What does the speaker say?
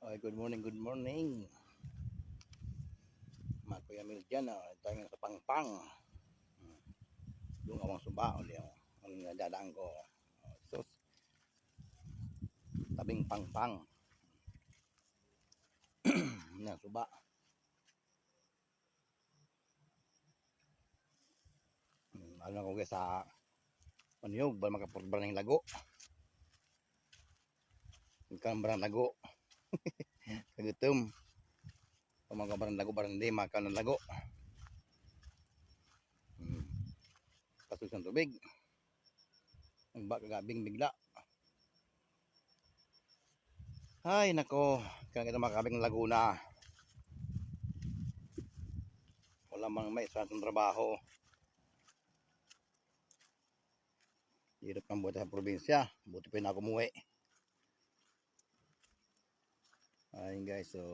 Okay, good morning, good morning. Mga Kuya Mil dyan, tayo nga sa Pangpang. Yung awang suba, ulit ang nadadaan ko. Sus, tabing Pangpang. Yan, suba. Ano ko guys sa Panyog, ba makapurbar ng lago. Ikan lago. Kagutom. Pamagabarang lago, barang hindi, makan ng lago. Pasus ng tubig. Ang ba kagabing bigla. Ay, nako. Kaya kita makakabing Laguna. Wala mang may sa trabaho. Hirap ng buhay sa probinsya. Buti pa na ako umuwi. Ayun guys, so